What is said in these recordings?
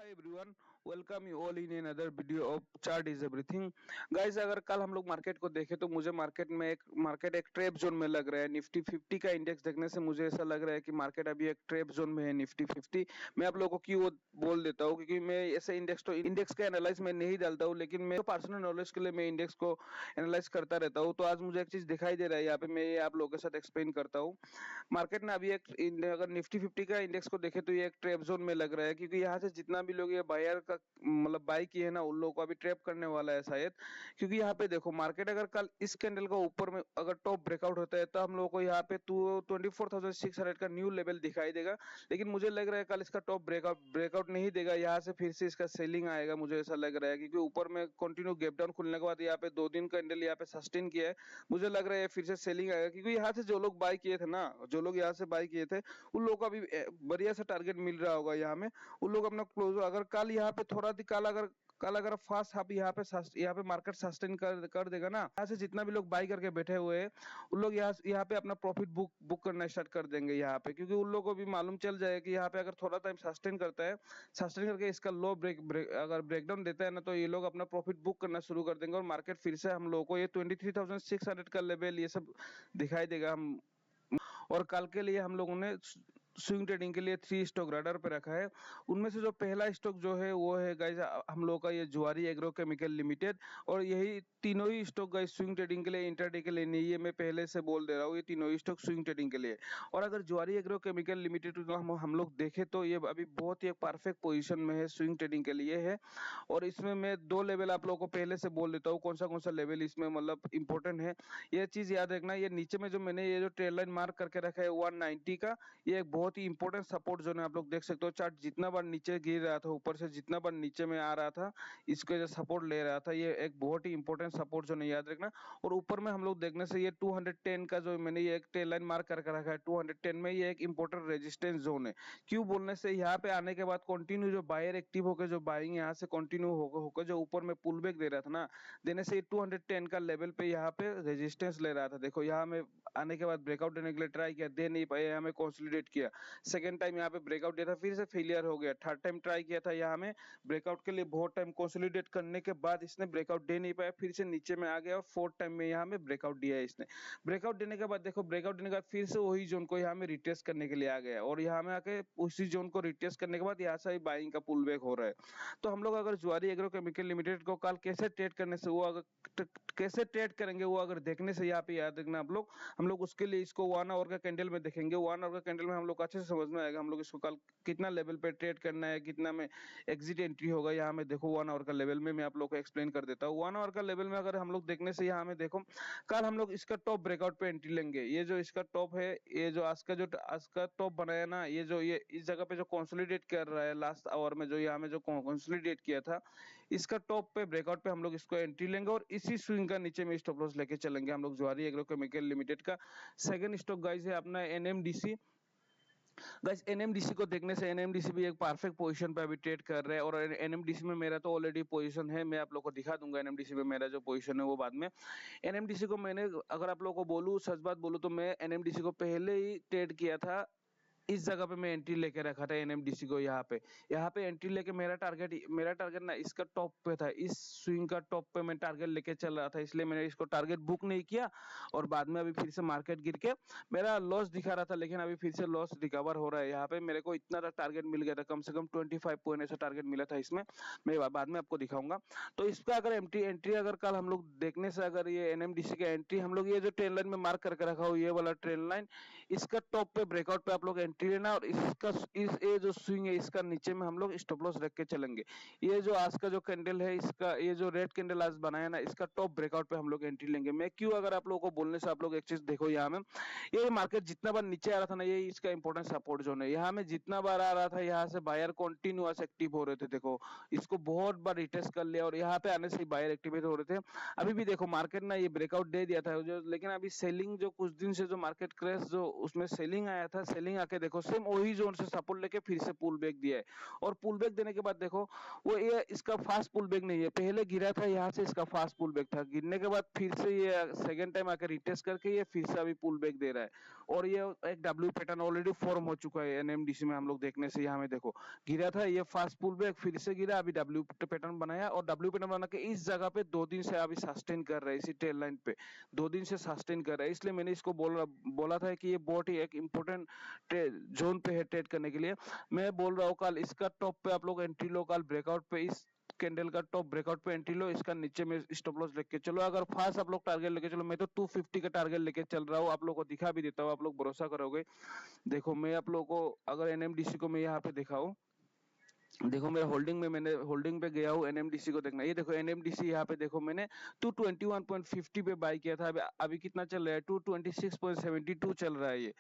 Hi everyone, welcome you all in another video of chart is everything. Guys, अगर कल हम लोग market को देखें तो मुझे मार्केट एक ट्रैप जोन में लग रहा है। निफ्टी 50 का इंडेक्स देखने से मुझे ऐसा लग रहा है कि मार्केट अभी एक ट्रैप जोन में है। निफ्टी 50 मैं आप लोगों को क्यों बोल देता हूँ, क्योंकि मैं ऐसे इंडेक्स का एनालाइज मैं नहीं डालता हूँ, लेकिन मैं पर्सनल नॉलेज के लिए मैं इंडेक्स को एनालाइज करता रहता हूँ। तो आज मुझे एक चीज दिखाई दे रहा है यहाँ पे, मैं ये आप लोगों के साथ एक्सप्लेन करता हूँ। मार्केट ने अभी अगर निफ्टी 50 का इंडेक्स को देखे तो ये एक ट्रैप जोन में लग रहा है, क्योंकि यहाँ से जितना भी लोग ये बायर का मतलब बाई किए हैं ना, उन लोगों को अभी ट्रैप करने वाला है शायद। क्योंकि यहाँ पे देखो, मार्केट अगर कल इस कैंडल का ऊपर में अगर टॉप ब्रेकआउट होता है तो हम लोगों को यहाँ पे 24,600 का न्यू लेवल दिखाई देगा। लेकिन मुझे लग रहा है कल इसका टॉप ब्रेकआउट नहीं देगा, यहाँ से फिर से इसका सेलिंग आएगा, मुझे ऐसा लग रहा है। क्योंकि ऊपर में कंटिन्यू गैप डाउन खुलने के बाद यहाँ पे 2 दिन कैंडल यहाँ पे सस्टेन किया है, मुझे लग रहा है फिर से सेलिंग आएगा। क्योंकि यहाँ से जो लोग बाय किए थे ना, जो लोग यहाँ से बाय किए थे, उन लोगों को अभी बढ़िया सा टारगेट मिल रहा होगा। यहाँ में उन लोग अपना क्लोज, अगर कल यहाँ पे थोड़ा कल अगर फास्ट आप यहाँ पे मार्केट सस्टेन कर देगा ना, यहाँ से जितना भी लोग बाई करके बैठे हुए हैं उन लोग यहाँ पे अपना प्रॉफिट बुक करना स्टार्ट कर देंगे यहाँ पे। क्योंकि उन लोगों को भी मालूम चल जाए कि यहाँ पे अगर थोड़ा टाइम सस्टेन करता है, सस्टेन करके इसका लो अगर ब्रेकडाउन देता है ना, तो ये लोग अपना प्रॉफिट बुक करना शुरू कर देंगे और मार्केट फिर से हम लोगों को ये 23,600 का लेवल ये सब दिखाई देगा। हम और कल के लिए हम लोगों ने स्विंग ट्रेडिंग के लिए 3 स्टॉक रडार पे रखा है। उनमें से जो पहला स्टॉक जो है वो है गाइस हम लोगों का ये जुआरी एग्रो केमिकल लिमिटेड। और यही तीनों ही स्टॉक गाइस स्विंग ट्रेडिंग के लिए, इंट्राडे के लिए नहीं, ये मैं पहले से बोल दे रहा हूँ, ये तीनों ही स्टॉक स्विंग ट्रेडिंग के लिए। और अगर जुआरी एग्रो केमिकल लिमिटेड को हम लोग देखें तो ये अभी बहुत ही एक परफेक्ट पोजीशन में है, स्विंग ट्रेडिंग के लिए है। और इसमें मैं 2 लेवल आप लोगों को पहले से बोल देता हूँ, कौन सा लेवल इसमें मतलब इंपॉर्टेंट है। ये चीज याद रखना, ये नीचे में जो मैंने ये जो ट्रेड लाइन मार्क करके रखा है 190 का, ये एक बहुत ही इंपॉर्टेंट सपोर्ट जोन है। आप लोग देख सकते हो चार्ट जितना बार नीचे गिर रहा था, ऊपर से जितना बार नीचे में आ रहा था, इसके जो सपोर्ट ले रहा था, ये एक बहुत ही इंपॉर्टेंट सपोर्ट जोन है, याद रखना। और ऊपर में हम लोग देखने से ये 210 का जो मैंने ये एक ट्रेड लाइन मार्क करके रखा है 210 में, ये एक इंपॉर्टेंट रेजिस्टेंस जोन है। क्यों बोलने से यहाँ पे आने के बाद कंटिन्यू जो बायर एक्टिव होकर जो बाइंग यहाँ से कंटिन्यू होकर जो ऊपर में पुल बैक दे रहा था ना, देने से 210 का लेवल पे यहाँ पे रेजिस्टेंस ले रहा था। देखो यहाँ में आने के बाद ब्रेकआउट देने के लिए ट्राई किया, दे नहीं पाया, यहाँ में कंसोलिडेट किया। सेकंड टाइम यहाँ पे ब्रेकआउट दिया था, फिर से फेलियर हो गया। थर्ड टाइम ट्राई किया था यहाँ में ब्रेकआउट के लिए, बहुत टाइम कंसोलिडेट करने के बाद इसने ब्रेकआउट दे नहीं पाया, फिर से नीचे में आ गया। और फोर्थ टाइम में यहाँ में ब्रेकआउट दिया है इसने। ब्रेकआउट देने के बाद देखो, ब्रेकआउट देने के बाद फिर से वही जोन को यहाँ में रिटेस्ट करने के लिए आ गया, और यहाँ में आके उसी जोन को रिटेस्ट करने के बाद यहाँ से बाइंग का पुल बैक हो रहा है। तो हम लोग अगर जुआरी एग्रो केमिकल लिमिटेड को कल कैसे ट्रेड करने से, वो अगर कैसे ट्रेड करेंगे वो अगर देखने से, यहाँ पे याद रखना आप लोग, हम लोग उसके लिए इसको 1 आवर का कैंडल में देखेंगे। 1 आवर का कैंडल में हम लोग अच्छे से समझ में आएगा हम लोग इसको कल कितना लेवल पे ट्रेड करना है, कितना में एग्जिट एंट्री होगा। यहाँ में देखो 1 आवर का लेवल में मैं आप लोग को एक्सप्लेन कर देता हूँ। 1 आवर का लेवल में अगर हम लोग देखने से, यहाँ में देखो कल हम लोग इसका टॉप ब्रेकआउट पे एंट्री लेंगे। ये जो इसका टॉप है, ये जो आज का टॉप बनाया ना, ये इस जगह पे जो कंसोलिडेट कर रहा है लास्ट आवर में, जो यहाँ में जो कंसोलिडेट किया था, इसका टॉप पे ब्रेकआउट पे हम लोग इसको एंट्री लेंगे और इसी स्विंग का नीचे में स्टॉप लॉस लेके चलेंगे हम लोग जुआरी एग्रो केमिकल लिमिटेड का। सेकंड स्टॉक गाइस है अपना एनएमडीसी। गाइस एनएमडीसी को देखने से, एनएमडीसी भी एक परफेक्ट पोजीशन पे अभी ट्रेड कर रहा है। और एनएमडीसी में मेरा तो ऑलरेडी पोजीशन है, मैं आप लोग को दिखा दूंगा एनएमडीसी में मेरा जो पोजीशन है वो बाद में। एनएमडीसी को मैंने, अगर आप लोगों को बोलूं, सच बात बोलूं तो मैं एनएमडीसी को पहले ही ट्रेड किया था। इस जगह पे मैं एंट्री लेके रखा था एनएमडीसी को। यहाँ पे एंट्री लेके मेरा टारगेट ना इसका टॉप पे था, इस स्विंग का टॉप पे मैं टारगेट लेके चल रहा था, इसलिए मैंने इसको टारगेट बुक नहीं किया। और बाद में अभी फिर से मार्केट गिर के मेरा लॉस दिखा रहा था, लेकिन अभी फिर से लॉस रिकवर हो रहा है। यहाँ पे मेरे को इतना टारगेट मिल गया था, कम से कम 25 पॉइंट ऐसा टारगेट मिला था इसमें, मैं बाद में आपको दिखाऊंगा। तो इसका अगर एंट्री अगर कल हम लोग देखने से, अगर ये एनएमडीसी का एंट्री हम लोग ये जो ट्रेंड लाइन में मार्क करके रखा हो, ये वाला ट्रेंड लाइन, इसका टॉप पे ब्रेकआउट पे आप लोग एंट्री लेना। और ये जो स्विंग है इसका नीचे में हम लोग स्टॉप लॉस रख के चलेंगे। ये जो आज का जो कैंडल है, इसका ये जो रेड कैंडल आज बनाया ना, इसका टॉप ब्रेकआउट पे हम लोग एंट्री लेंगे। मैं क्यों, अगर आप लोगों को बोलने से, आप लोग एक चीज देखो, यहाँ में ये मार्केट जितना बार नीचे आ रहा था ना, ये इसका इंपॉर्टेंट सपोर्ट जोन है। यहाँ में जितना बार आ रहा था, यहाँ से बायर कंटिन्यूअस एक्टिव हो रहे थे। देखो इसको बहुत बार रिटेस्ट कर लिया और यहाँ पे आने से बायर एक्टिवेट हो रहे थे। अभी भी देखो मार्केट ना ये ब्रेकआउट दे दिया था जो, लेकिन अभी सेलिंग जो कुछ दिन से जो मार्केट क्रैश जो उसमें सेलिंग आया था, सेलिंग आके देखो सेम वही जोन से सपोर्ट लेके फिर से पुल बैक दिया है। और पुल बैक देने के बाद देखो वो ये इसका फास्ट पुल बैक नहीं है, पहले गिरा था यहाँ से, इसका फास्ट पुल बैक था, गिरने के बाद फिर से ये सेकंड टाइम आकर रिटेस्ट करके ये फिर से अभी पुल बैक दे रहा है। और ये एक डब्ल्यू पैटर्न ऑलरेडी फॉर्म हो चुका है एनएमडीसी में, हम लोग देखने से यहाँ में देखो गिरा था, ये फास्ट पुल बैक फिर से गिरा, अभी डब्ल्यू पैटर्न बनाया और डब्ल्यू पैटर्न बना के इस जगह पे 2 दिन से अभी सस्टेन कर रहा है, इसी टेल लाइन पे 2 दिन से सस्टेन कर रहा है। इसलिए मैंने इसको बोला था कि ये बहुत ही एक इम्पोर्टेंट जोन पे है ट्रेड करने के लिए। मैं बोल रहा हूँ कल इसका टॉप पे आप लोग एंट्री लो, कल ब्रेकआउट पे इस कैंडल का टॉप ब्रेकआउट पे एंट्री लो, इसका नीचे में स्टॉप लॉस लेके चलो। अगर फास्ट आप लोग टारगेट लेके चलो, मैं तो 250 का टारगेट लेके चल रहा हूँ, आप लोग को दिखा भी देता हूँ, आप लोग भरोसा करोगे। देखो मैं आप लोग को अगर एनएमडीसी को मैं यहाँ पे दिखाऊं, देखो मेरा होल्डिंग में, मैंने होल्डिंग पे गया हूँ, एनएमडीसी को देखना, ये देखो एनएमडीसी यहाँ पे देखो मैंने 221.50 पे बाय किया था, अभी कितना चल रहा है 226.72 चल रहा है। ये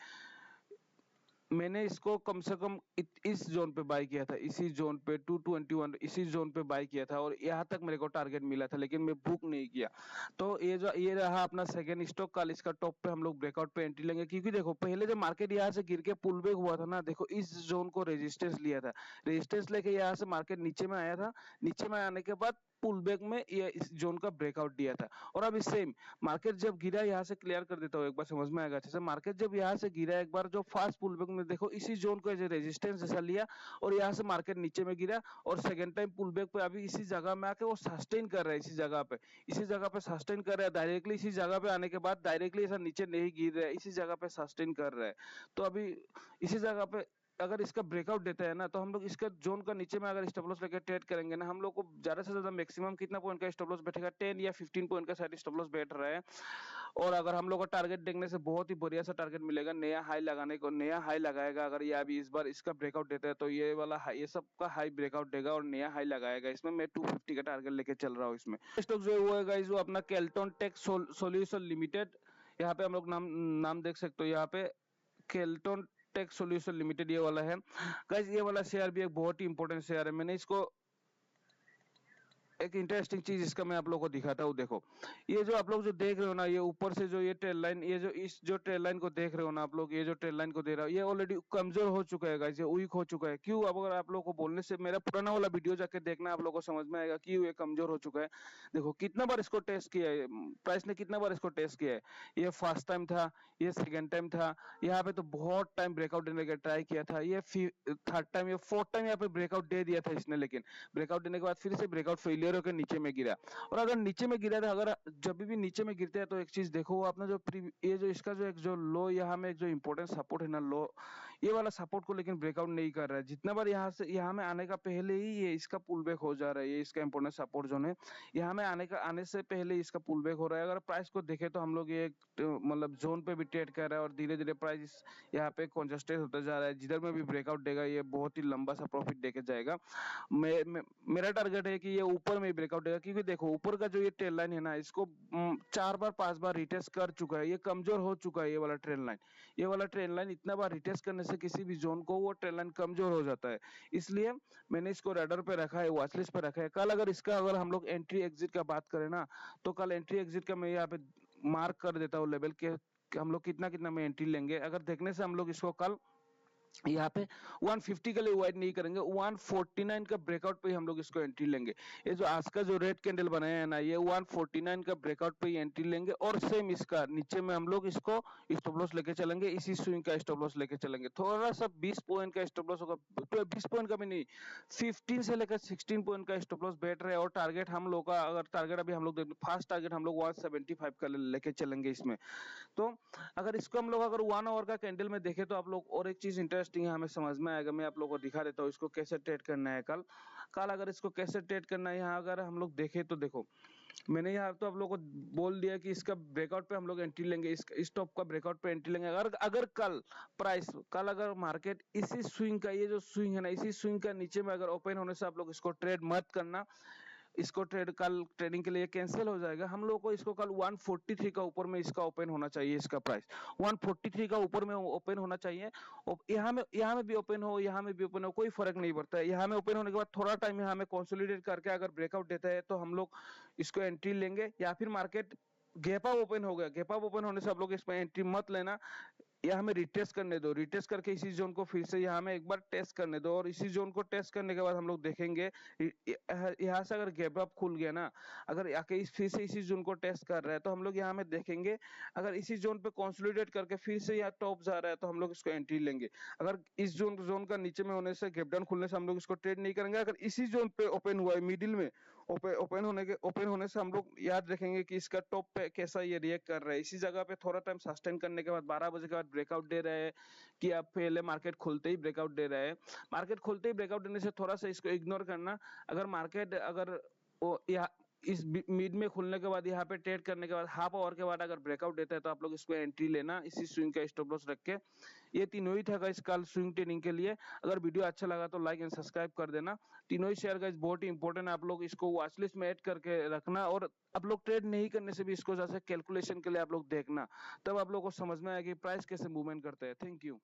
मैंने इसको कम से कम इस जोन पे बाय किया था, इसी जोन पे 221 इसी जोन पे बाय किया था और यहाँ तक मेरे को टारगेट मिला था, लेकिन मैं बुक नहीं किया। तो ये रहा अपना सेकंड स्टॉक, कल इसका टॉप पे हम लोग ब्रेकआउट पे एंट्री लेंगे, क्योंकि देखो पहले जब मार्केट यहाँ से गिर के पुल बैक हुआ था ना, देखो इस जोन को रेजिस्टेंस लिया था, रेजिस्टेंस लेके यहाँ से मार्केट नीचे में आया था, नीचे में आने के बाद पुल बैक में ये इस जोन का ब्रेकआउट दिया था। और अभी सेम मार्केट जब गिरा, यहाँ से क्लियर कर देता हूँ एक बार, समझ में आएगा अच्छे से। मार्केट जब यहाँ से गिरा एक बार, जो फास्ट पुल बैक में देखो इसी जोन को एज रेजिस्टेंस जैसा लिया और यहाँ से मार्केट नीचे में गिरा और सेकंड टाइम पुल बैक पे अभी इसी जगह में आके वो सस्टेन कर रहा है, इसी जगह पे सस्टेन कर रहा है डायरेक्टली, इसी जगह पे आने के बाद डायरेक्टली ऐसा नीचे नहीं गिर रहा है, इसी जगह पे सस्टेन कर रहा है। तो अभी इसी जगह पे अगर इसका ब्रेकआउट देता है ना, तो हम लोग इसका जोन का नीचे में अगर स्टॉप लॉस लेकर ट्रेड करेंगे ना, हम लोग को ज्यादा से ज्यादा मैक्सिमम कितना पॉइंट का स्टॉप लॉस बैठेगा, 10 या 15 पॉइंट का शायद स्टॉप लॉस बैठ रहा है। और अगर हम लोग का टारगेट देखने से बहुत ही बढ़िया सा टारगेट मिलेगा, नया हाई लगाने को, नया हाई लगाएगा। अगर ये अभी इस बार इसका ब्रेकआउट देता है तो ये वाला हाई, ये सब का हाई ब्रेकआउट देगा और नया हाई लगाएगा। इसमें मैं 250 का टारगेट लेके चल रहा हूँ। इसमें स्टॉक जो है वो है गाइस, वो अपना केल्टन टेक सॉल्यूशन लिमिटेड, यहाँ पे हम लोग नाम देख सकते हो, यहाँ पे केल्टन टेक सॉल्यूशन लिमिटेड ये वाला है गाइस। ये वाला शेयर भी एक बहुत ही इंपॉर्टेंट शेयर है। मैंने इसको एक इंटरेस्टिंग चीज इसका मैं आप लोगों को दिखाता हूँ। देखो ये जो आप लोग जो देख रहे हो ना, ये ऊपर से जो ये ट्रेल लाइन, ये जो इस जो ट्रेल लाइन को देख रहे हो ना आप लोग, ये जो ट्रेल लाइन को दे रहा हो, ये ऑलरेडी कमजोर हो चुका है गाइस, ये वीक हो चुका है। क्यों? अब अगर आप लोग को बोलने से, मेरा पुराना वाला वीडियो जाके देखना, आप लोग को समझ में आएगा क्यों ये कमजोर हो चुका है। देखो कितना बार इसको टेस्ट किया है, प्राइस ने कितना बार इसको टेस्ट किया है। ये फर्स्ट टाइम था, ये सेकेंड टाइम था, यहाँ पे तो बहुत टाइम ब्रेकआउट देने का ट्राई किया था, ये थर्ड टाइम, ये फोर्थ टाइम यहाँ पे ब्रेकआउट दे दिया था इसने, लेकिन ब्रेकआउट देने के बाद फिर से ब्रेकआउट फेलियर होकर नीचे में गिरा। और अगर नीचे में गिरा था, अगर जब भी नीचे में गिरते हैं तो एक चीज देखो, वो अपना जो ये जो इसका जो एक जो लो, यहाँ में एक जो इंपॉर्टेंट सपोर्ट है ना, लो ये वाला सपोर्ट को लेकिन ब्रेकआउट नहीं कर रहा है। जितना बार यहाँ से यहाँ में आने का पहले ही ये इसका पुल बैक हो जा रहा है, ये इसका इंपॉर्टेंट सपोर्ट जोन है, यहाँ में आने से पहले इसका पुल बैक हो रहा है। अगर प्राइस को देखे तो हम लोग ये मतलब जोन पे भी ट्रेड कर रहा है और धीरे धीरे प्राइस यहाँ पे कंजस्टेड होता जा रहा है। जिधर में भी ब्रेकआउट देगा ये बहुत ही लंबा सा प्रॉफिट देके जाएगा। मेरा टारगेट है कि ये ऊपर में ब्रेकआउट देगा, क्योंकि देखो ऊपर का जो ये ट्रेल लाइन है ना, इसको 4 बार 5 बार रिटेस्ट कर चुका है, ये कमजोर हो चुका है। ये वाला ट्रेल लाइन, ये वाला ट्रेल लाइन इतना बार रिटेस्ट करने से किसी भी जोन को वो ट्रेल लाइन कमजोर हो जाता है। इसलिए मैंने इसको रैडर पे रखा है, वॉचलिस्ट पे रखा है। कल अगर इसका अगर हम लोग एंट्री एग्जिट का बात करें ना, तो कल एंट्री एग्जिट का मैं यहाँ पे मार्क कर देता हूँ लेवल के, हम लोग कितना कितना में एंट्री लेंगे। अगर देखने से हम लोग इसको कल यहाँ पे 150 के लिए वाइड नहीं करेंगे, 149 का ब्रेकआउट पे ही हम लोग इसको एंट्री लेंगे। ये जो आज का जो रेड कैंडल बनाया है ना, ये 149 का ब्रेकआउट पे ही एंट्री लेंगे। और सेम इसका नीचे में हम लोग इसको स्टॉप लॉस लेके चलेंगे, इसी स्विंग का स्टॉप लॉस लेके चलेंगे। थोड़ा सा 20 पॉइंट का स्टॉप लॉस होगा, तो 20 पॉइंट का भी नहीं, 15 से लेकर 16 पॉइंट का स्टॉप लॉस बैठ रहे हैं। और टारगेट हम लोग का, अगर टारगेट अभी हम लोग फास्ट टारगेट हम लोग 175 का लेके चलेंगे इसमें। तो अगर इसको हम लोग अगर 1 आवर का कैंडल में देखें तो आप लोग और एक चीज इंटरेस्टिंग है, हमें समझ में आएगा। मैं आप लोगों को दिखा देता हूँ इसको कैसे ट्रेड करना है कल। अगर इसको कैसे ट्रेड करना है, यहाँ अगर हम लोग देखें तो देखो मैंने यहाँ तो आप लोगों को बोल दिया कि इसका ब्रेकआउट पे हम लोग एंट्री लेंगे, इस टॉप का ब्रेकआउट पे एंट्री लेंगे। अगर कल अगर मार्केट इसी स्विंग का, ये जो स्विंग है ना, इसी स्विंग का नीचे में अगर ओपन होने से आप लोग इसको ट्रेड मत करना। इसको कल ट्रेडिंग के लिए कैंसिल हो जाएगा। हम लोग को इसको कल 143 का ऊपर में इसका ओपन होना चाहिए, इसका प्राइस 143 का ऊपर में ओपन होना चाहिए। यहाँ में भी ओपन हो, यहाँ में भी ओपन हो, कोई फर्क नहीं पड़ता है। यहाँ में ओपन होने के बाद थोड़ा टाइम यहाँ में कंसोलिडेट करके अगर ब्रेकआउट देता है तो हम लोग इसको एंट्री लेंगे। या फिर मार्केट गैप अप ओपन हो गया, गैप अप ओपन होने से आप लोग इसमें एंट्री मत लेना। या हमें रिटेस्ट करने दो, रिटेस्ट करके इसी जोन को फिर से यहाँ हमें एक बार टेस्ट करने दो, और इसी जोन को टेस्ट करने के बाद हम लोग देखेंगे यहाँ से अगर गैप अप खुल गया ना, अगर आके फिर से इसी जोन को टेस्ट कर रहा है, तो हम लोग यहाँ में देखेंगे अगर इसी जोन पे कंसोलिडेट करके फिर से यहाँ टॉप जा रहा है तो हम लोग इसको एंट्री लेंगे। अगर इस जोन जोन का नीचे में होने से, गैप डाउन खुलने से हम लोग इसको ट्रेड नहीं करेंगे। अगर इसी जोन पे ओपन हुआ है मिडिल में, ओपन होने से हम लोग याद रखेंगे कि इसका टॉप पे कैसा ये रिएक्ट कर रहा है। इसी जगह पे थोड़ा टाइम सस्टेन करने के बाद 12 बजे के बाद ब्रेकआउट दे रहा है, कि आप पहले मार्केट खुलते ही ब्रेकआउट दे रहा है। मार्केट खुलते ही ब्रेकआउट देने से थोड़ा सा इसको इग्नोर करना। अगर मार्केट अगर या इस मिड में खुलने के बाद यहाँ पे ट्रेड करने के बाद हाफ आवर के बाद अगर ब्रेकआउट देता है तो आप लोग इसको एंट्री लेना, इसी स्विंग का स्टॉप लॉस रख के। ये तीनों ही था गाइस कल स्विंग ट्रेडिंग के लिए। अगर वीडियो अच्छा लगा तो लाइक एंड सब्सक्राइब कर देना। तीनों ही शेयर गाइस बहुत ही इंपॉर्टेंट है, आप लोग इसको वॉच लिस्ट में ऐड करके रखना। और आप लोग ट्रेड नहीं करने से भी इसको जैसे कैलकुलेशन के लिए आप लोग देखना, तब आप लोग को समझ में आएगा कि प्राइस कैसे मूवमेंट करते हैं। Thank you.